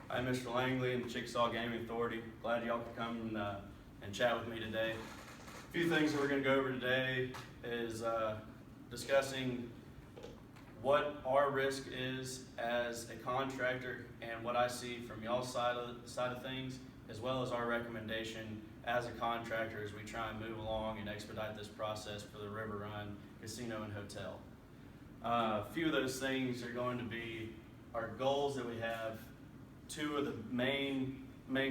I'm Mr. Langley and the Chickasaw Gaming Authority. Glad y'all could come and chat with me today. A few things that we're going to go over today is discussing what our risk is as a contractor and what I see from y'all's side of things, as well as our recommendation as a contractor as we try and move along and expedite this process for the River Run Casino and Hotel. A few of those things are going to be our goals that we have. Two of the main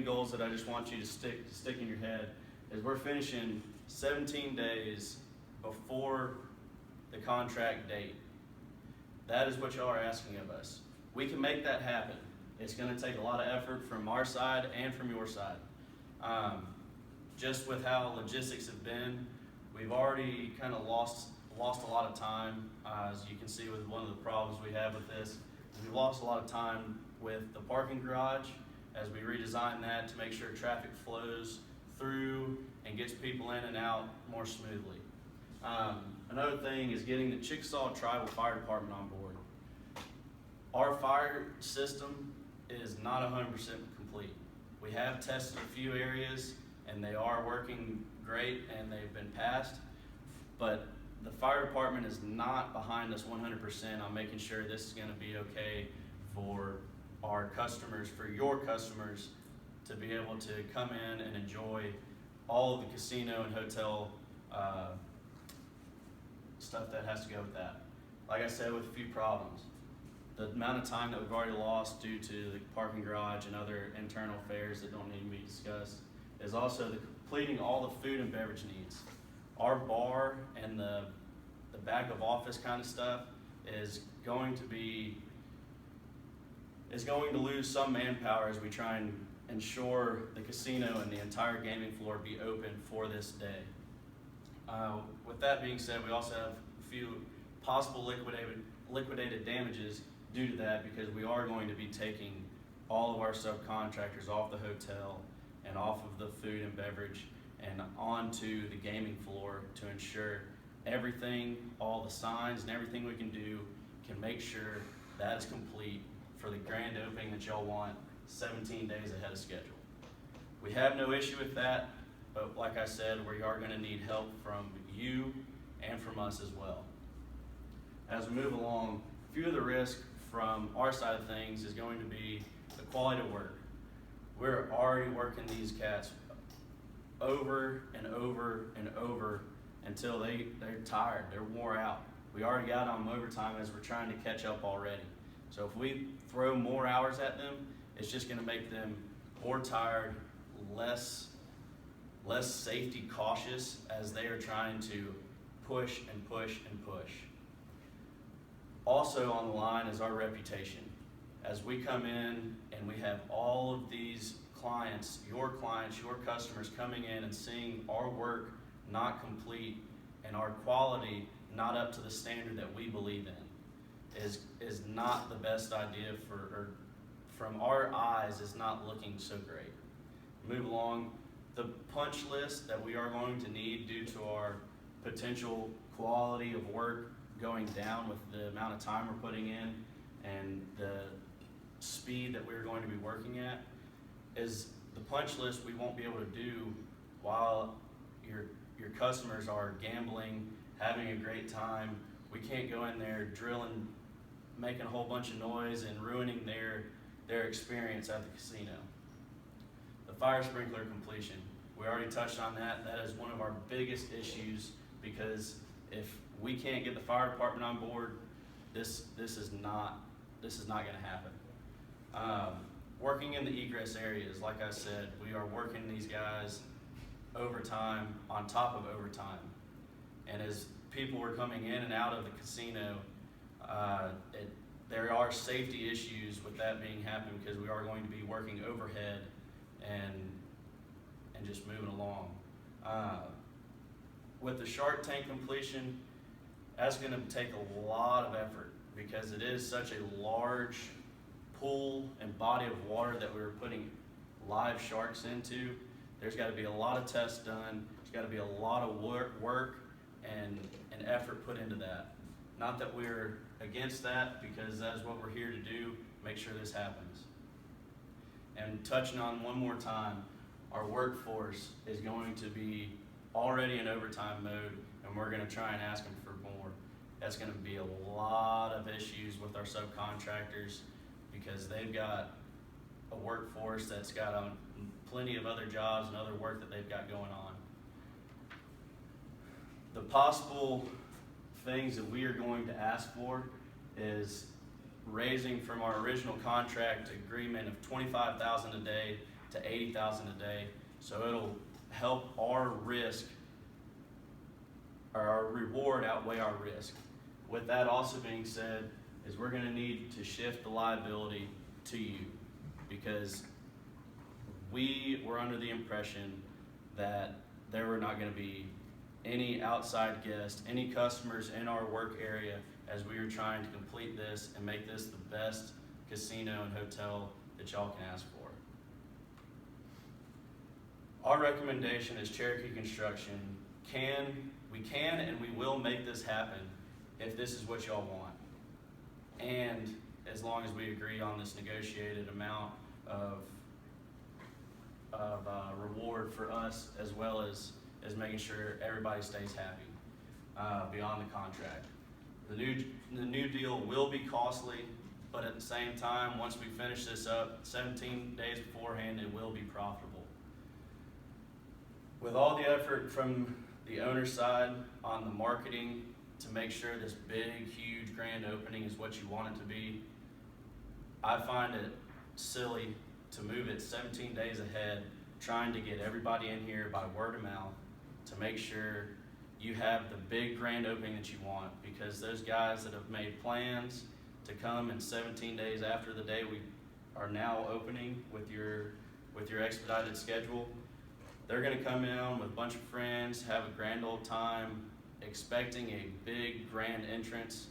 goals that I just want you to stick in your head is we're finishing 17 days before the contract date. That is what y'all are asking of us. We can make that happen. It's going to take a lot of effort from our side and from your side. Just with how logistics have been, we've already kind of lost a lot of time. As you can see with one of the problems we have with this, we've lost a lot of time with the parking garage as we redesign that to make sure traffic flows through and gets people in and out more smoothly. Another thing is getting the Chickasaw Tribal Fire Department on board. Our fire system is not 100% complete. We have tested a few areas and they are working great and they've been passed, but the fire department is not behind us 100% on making sure this is going to be okay for our customers, for your customers to be able to come in and enjoy all of the casino and hotel stuff that has to go with that. Like I said, with a few problems. The amount of time that we've already lost due to the parking garage and other internal affairs that don't need to be discussed is also the completing all the food and beverage needs. Our bar and the back of office kind of stuff is going to lose some manpower as we try and ensure the casino and the entire gaming floor be open for this day. With that being said, we also have a few possible liquidated damages due to that, because we are going to be taking all of our subcontractors off the hotel and off of the food and beverage and onto the gaming floor to ensure everything, all the signs and everything we can do can make sure that is complete for the grand opening that y'all want 17 days ahead of schedule. We have no issue with that, but like I said, we are going to need help from you and from us as well. As we move along, a few of the risks from our side of things is going to be the quality of work. We're already working these cats over and over and over until they're tired, they're wore out. We already got on overtime as we're trying to catch up already. So if we throw more hours at them, it's just going to make them more tired, less safety cautious as they are trying to push and push and push. Also on the line is our reputation. As we come in and we have all of these clients, your customers coming in and seeing our work not complete and our quality not up to the standard that we believe in is not the best idea or from our eyes is not looking so great. Move along, the punch list that we are going to need due to our potential quality of work going down with the amount of time we're putting in and the speed that we're going to be working at is the punch list we won't be able to do while your customers are gambling, having a great time. We can't go in there drilling, making a whole bunch of noise and ruining their experience at the casino. The fire sprinkler completion, we already touched on that. That is one of our biggest issues, because if we can't get the fire department on board, this is not going to happen. Working in the egress areas, like I said, we are working these guys overtime on top of overtime. And as people were coming in and out of the casino, there are safety issues with that being happening, because we are going to be working overhead and just moving along. With the shark tank completion, that's going to take a lot of effort, because it is such a large pool and body of water that we're putting live sharks into. There's got to be a lot of tests done. There's got to be a lot of work and effort put into that. Not that we're against that, because that's what we're here to do, make sure this happens. And touching on one more time, our workforce is going to be already in overtime mode, and we're gonna try and ask them for more. That's gonna be a lot of issues with our subcontractors because they've got a workforce that's got plenty of other jobs and other work that they've got going on. The possible things that we are going to ask for is raising from our original contract agreement of $25,000 a day to $80,000 a day, so it'll help our risk, or our reward outweigh our risk. With that also being said, is we're gonna need to shift the liability to you, because we were under the impression that there were not gonna be any outside guests, any customers in our work area as we were trying to complete this and make this the best casino and hotel that y'all can ask for. Our recommendation as Cherokee Construction, we can and we will make this happen if this is what y'all want. And as long as we agree on this negotiated amount of reward for us, as well as making sure everybody stays happy beyond the contract. The new deal will be costly, but at the same time, once we finish this up 17 days beforehand, it will be profitable. With all the effort from the owner's side on the marketing to make sure this big, huge grand opening is what you want it to be, I find it silly to move it 17 days ahead, trying to get everybody in here by word of mouth to make sure you have the big grand opening that you want, because those guys that have made plans to come in 17 days after the day we are now opening with your expedited schedule, they're gonna come in with a bunch of friends, have a grand old time, expecting a big grand entrance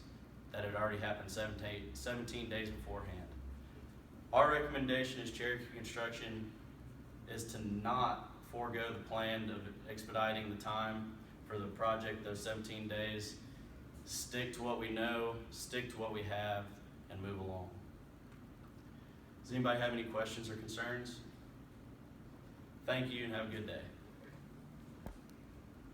that had already happened 17 days beforehand. Our recommendation as Cherokee Construction is to not forego the plan of expediting the time for the project, those 17 days. Stick to what we know, stick to what we have, and move along. Does anybody have any questions or concerns? Thank you and have a good day.